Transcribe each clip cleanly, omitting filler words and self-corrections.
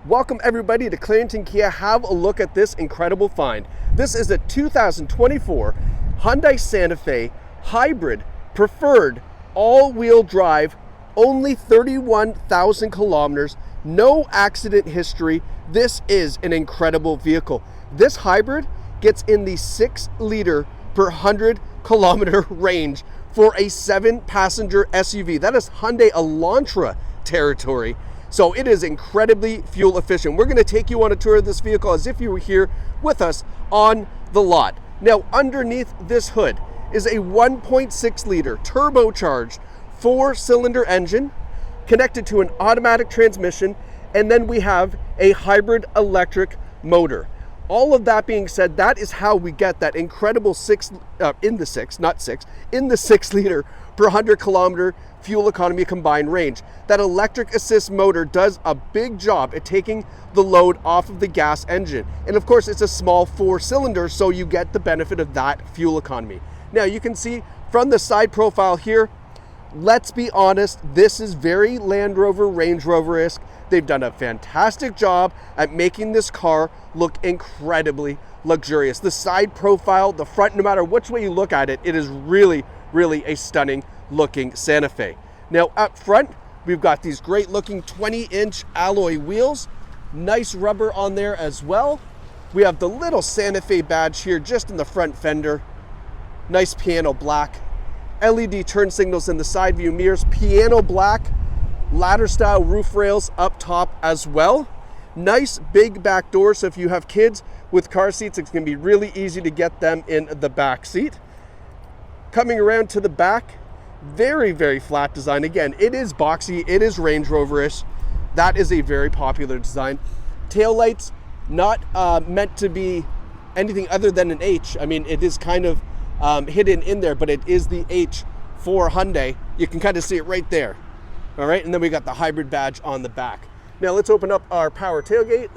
Welcome everybody to Clarington Kia. Have a look at this incredible find. This is a 2024 Hyundai Santa Fe Hybrid Preferred all-wheel drive, only 31,000 kilometers, no accident history. This is an incredible vehicle. This hybrid gets in the 6-liter per 100 kilometer range for a 7-passenger SUV. That is Hyundai Elantra territory. So it is incredibly fuel efficient. We're going to take you on a tour of this vehicle as if you were here with us on the lot. Now, underneath this hood is a 1.6 liter turbocharged 4-cylinder engine connected to an automatic transmission, and then we have a hybrid electric motor. All of that being said, that is how we get that incredible in the 6 liter per 100 kilometer fuel economy combined range. That electric assist motor does a big job at taking the load off of the gas engine. And of course, it's a small 4-cylinder, so you get the benefit of that fuel economy. Now you can see from the side profile here, let's be honest, this is very Land Rover, Range Rover-esque. They've done a fantastic job at making this car look incredibly luxurious. The side profile, the front, no matter which way you look at it, it is really, really a stunning looking Santa Fe. Now up front, we've got these great looking 20-inch alloy wheels, nice rubber on there as well. We have the little Santa Fe badge here just in the front fender, nice piano black. LED turn signals in the side view mirrors, piano black, ladder style roof rails up top as well. Nice big back door, so if you have kids with car seats, it's going to be really easy to get them in the back seat. Coming around to the back, very, very flat design. Again, it is boxy, it is Range Rover-ish. That is a very popular design. Tail lights, not meant to be anything other than an H. I mean, it is kind of hidden in there, but it is the H for Hyundai. You can kind of see it right there. All right, and then we got the hybrid badge on the back. Now let's open up our power tailgate.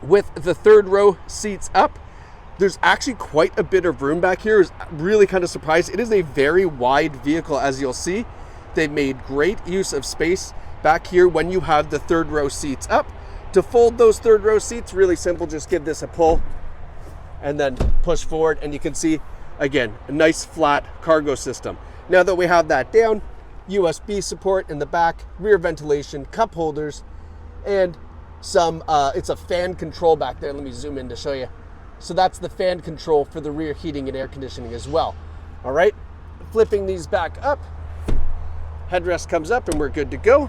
With the third row seats up, there's actually quite a bit of room back here. I was really kind of surprised. It is a very wide vehicle, as you'll see. They've made great use of space back here when you have the third row seats up. To fold those third row seats, really simple, just give this a pull and then push forward, and you can see, again, a nice flat cargo system. Now that we have that down, USB support in the back, rear ventilation, cup holders, and some, it's a fan control back there. Let me zoom in to show you. So that's the fan control for the rear heating and air conditioning as well. All right, flipping these back up, headrest comes up and we're good to go.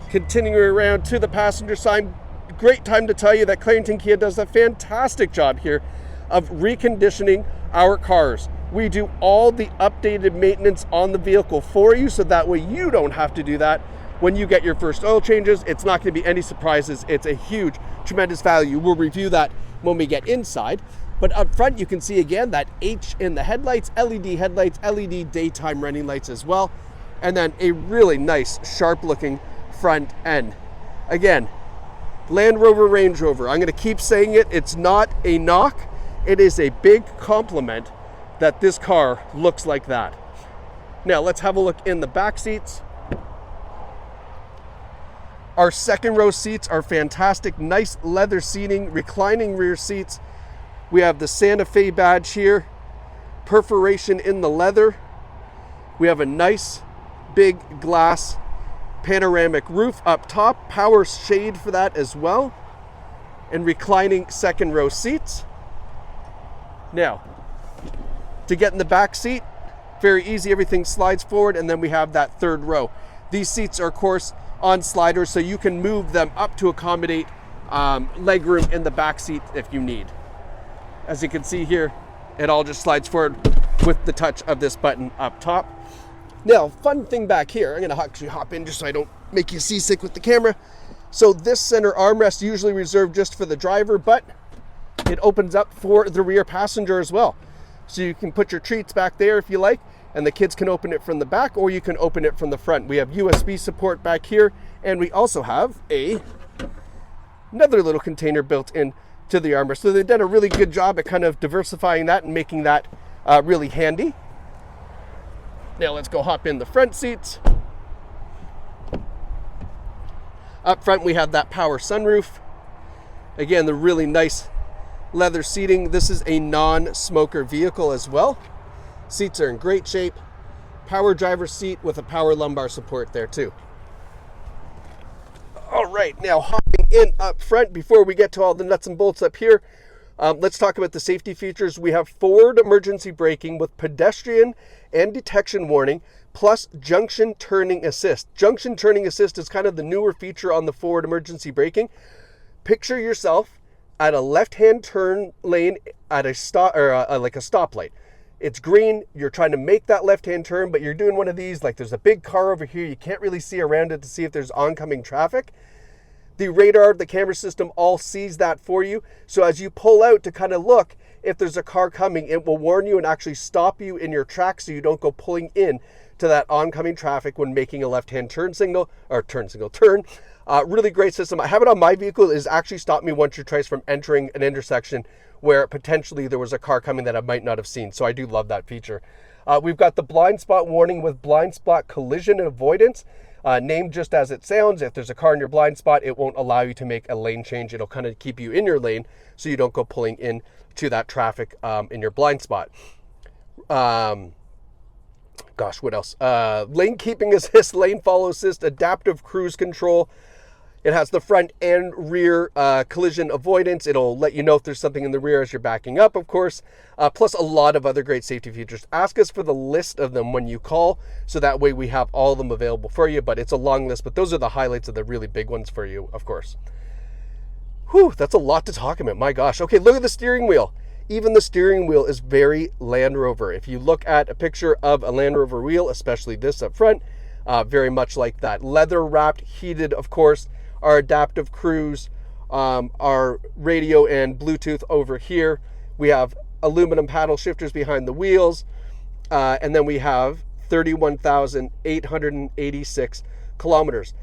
Continuing around to the passenger side, great time to tell you that Clarington Kia does a fantastic job here of reconditioning our cars. We do all the updated maintenance on the vehicle for you, so that way you don't have to do that when you get your first oil changes. It's not going to be any surprises. It's a huge, tremendous value. We'll review that when we get inside. But up front, you can see again that H in the headlights, LED daytime running lights as well. And then a really nice, sharp looking front end. Again, Land Rover, Range Rover. I'm going to keep saying it. It's not a knock. It is a big compliment that this car looks like that. Now let's have a look in the back seats. Our second row seats are fantastic. Nice leather seating, reclining rear seats. We have the Santa Fe badge here, perforation in the leather. We have a nice big glass panoramic roof up top, power shade for that as well, and reclining second row seats. Now, to get in the back seat, very easy, everything slides forward, and then we have that third row. These seats are, of course, on sliders, so you can move them up to accommodate legroom in the back seat if you need. As you can see here, it all just slides forward with the touch of this button up top. Now, fun thing back here, I'm going to actually hop in just so I don't make you seasick with the camera. So this center armrest usually reserved just for the driver, but it opens up for the rear passenger as well. So you can put your treats back there if you like, and the kids can open it from the back, or you can open it from the front. We have USB support back here, and we also have another little container built in to the armrest. So they've done a really good job at kind of diversifying that and making that really handy. Now let's go hop in the front seats. Up front, we have that power sunroof. Again, the really nice leather seating. This is a non-smoker vehicle as well. Seats are in great shape. Power driver's seat with a power lumbar support there too. All right, now hopping in up front before we get to all the nuts and bolts up here, let's talk about the safety features. We have forward emergency braking with pedestrian and detection warning, plus junction turning assist. Junction turning assist is kind of the newer feature on the forward emergency braking. Picture yourself at a left-hand turn lane at a stop, or like a stoplight. It's green, you're trying to make that left-hand turn, but you're doing one of these, like there's a big car over here, you can't really see around it to see if there's oncoming traffic. The radar, the camera system all sees that for you. So as you pull out to kind of look, if there's a car coming, it will warn you and actually stop you in your track so you don't go pulling in to that oncoming traffic when making a left-hand turn. Really great system. I have it on my vehicle. It has actually stopped me once or twice from entering an intersection where potentially there was a car coming that I might not have seen. So I do love that feature. We've got the blind spot warning with blind spot collision avoidance. Named just as it sounds. If there's a car in your blind spot, it won't allow you to make a lane change. It'll kind of keep you in your lane so you don't go pulling in to that traffic in your blind spot. What else? Lane keeping assist, lane follow assist, adaptive cruise control. It has the front and rear collision avoidance. It'll let you know if there's something in the rear as you're backing up, of course, plus a lot of other great safety features. Ask us for the list of them when you call, so that way we have all of them available for you, but it's a long list, but those are the highlights of the really big ones for you, of course. Whew, that's a lot to talk about, my gosh. Okay, look at the steering wheel. Even the steering wheel is very Land Rover. If you look at a picture of a Land Rover wheel, especially this up front, very much like that. Leather wrapped, heated, of course. Our adaptive cruise, our radio and Bluetooth over here. We have aluminum paddle shifters behind the wheels. And then we have 31,886 kilometers.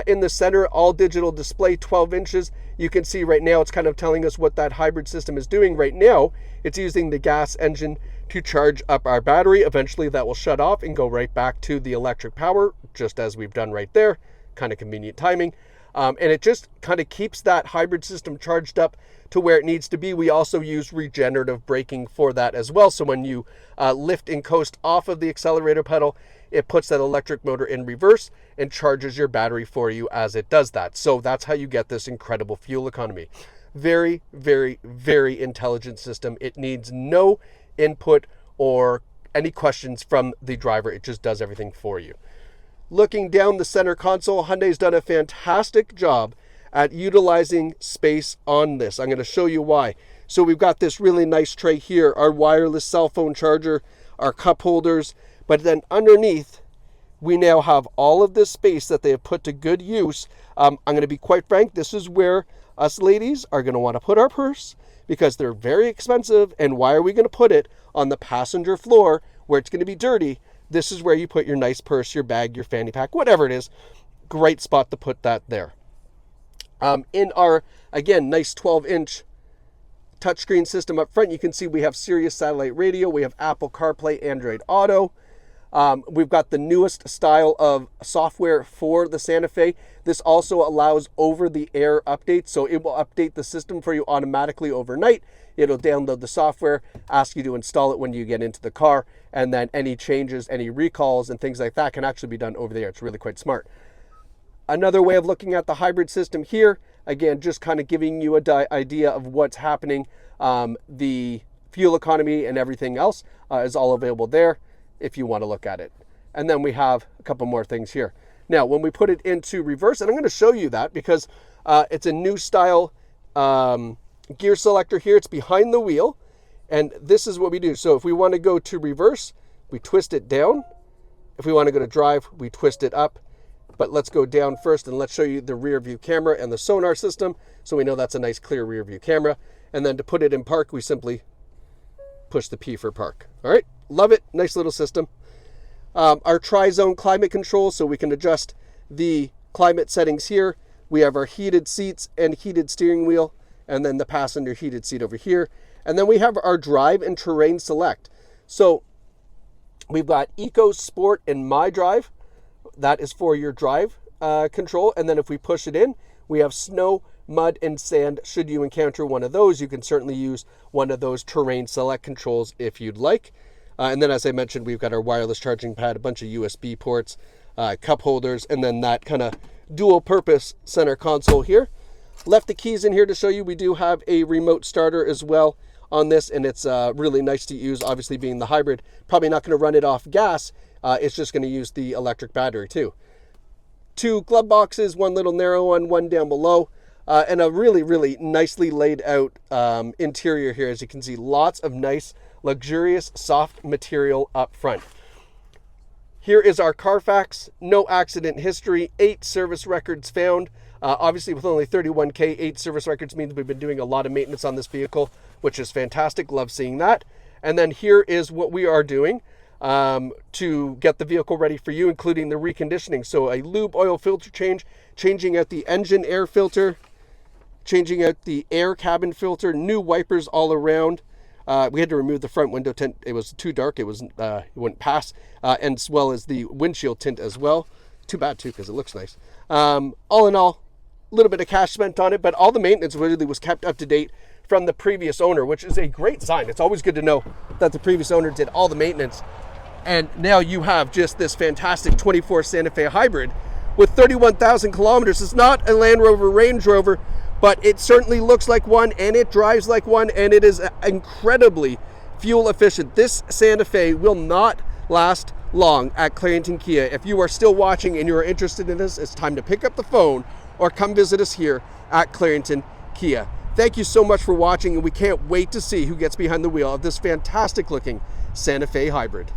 In the center, all digital display, 12 inches. You can see right now it's kind of telling us what that hybrid system is doing right now. It's using the gas engine to charge up our battery. Eventually that will shut off and go right back to the electric power, just as we've done right there. Kind of convenient timing. And it just kind of keeps that hybrid system charged up to where it needs to be. We also use regenerative braking for that as well. So when you lift and coast off of the accelerator pedal, it puts that electric motor in reverse and charges your battery for you as it does that. So that's how you get this incredible fuel economy. Very, very, very intelligent system. It needs no input or any questions from the driver. It just does everything for you. Looking down the center console, Hyundai's done a fantastic job at utilizing space on this. I'm going to show you why. So we've got this really nice tray here, our wireless cell phone charger, our cup holders, but then underneath, we now have all of this space that they have put to good use. I'm going to be quite frank, this is where us ladies are going to want to put our purse because they're very expensive, and why are we going to put it on the passenger floor where it's going to be dirty? This is where you put your nice purse, your bag, your fanny pack, whatever it is. Great spot to put that there. In our, again, nice 12-inch touchscreen system up front, you can see we have Sirius satellite radio. We have Apple CarPlay, Android Auto. We've got the newest style of software for the Santa Fe. This also allows over-the-air updates, so it will update the system for you automatically overnight. It'll download the software, ask you to install it when you get into the car, and then any changes, any recalls, and things like that can actually be done over the air. It's really quite smart. Another way of looking at the hybrid system here, again, just kind of giving you an idea of what's happening. The fuel economy and everything else is all available there if you want to look at it. And then we have a couple more things here. Now, when we put it into reverse, and I'm going to show you that because it's a new style gear selector here. It's behind the wheel, and this is what we do. So if we want to go to reverse, we twist it down. If we want to go to drive, we twist it up. But let's go down first, and let's show you the rear view camera and the sonar system, so we know that's a nice clear rear view camera. And then to put it in park, we simply push the P for park. All right, love it. Nice little system. Our tri-zone climate control, so we can adjust the climate settings here. We have our heated seats and heated steering wheel, and then the passenger heated seat over here. And then we have our drive and terrain select. So we've got Eco, Sport, and My Drive. That is for your drive control, and then if we push it in, we have snow, mud, and sand. Should you encounter one of those, you can certainly use one of those terrain select controls if you'd like. And then, as I mentioned, we've got our wireless charging pad, a bunch of USB ports, cup holders, and then that kind of dual purpose center console here. Left the keys in here to show you. We do have a remote starter as well on this, and it's really nice to use. Obviously, being the hybrid, probably not going to run it off gas. It's just going to use the electric battery too. 2 glove boxes, one little narrow one down below, and a really, really nicely laid out interior here. As you can see, lots of nice, luxurious, soft material up front. Here is our Carfax, no accident history, 8 service records found. Obviously, with only 31K, 8 service records means we've been doing a lot of maintenance on this vehicle, which is fantastic. Love seeing that. And then here is what we are doing to get the vehicle ready for you, including the reconditioning. So a lube oil filter change, changing out the engine air filter, changing out the air cabin filter, new wipers all around. We had to remove the front window tint. It was too dark. It wouldn't pass, and as well as the windshield tint as well. Too bad too, because it looks nice. All in all, a little bit of cash spent on it, but all the maintenance really was kept up to date from the previous owner, which is a great sign. It's always good to know that the previous owner did all the maintenance. And now you have just this fantastic 24 Santa Fe hybrid with 31,000 kilometers. It's not a Land Rover Range Rover, but it certainly looks like one, and it drives like one, and it is incredibly fuel efficient. This Santa Fe will not last long at Clarington Kia. If you are still watching and you are interested in this, it's time to pick up the phone or come visit us here at Clarington Kia. Thank you so much for watching, and we can't wait to see who gets behind the wheel of this fantastic looking Santa Fe hybrid.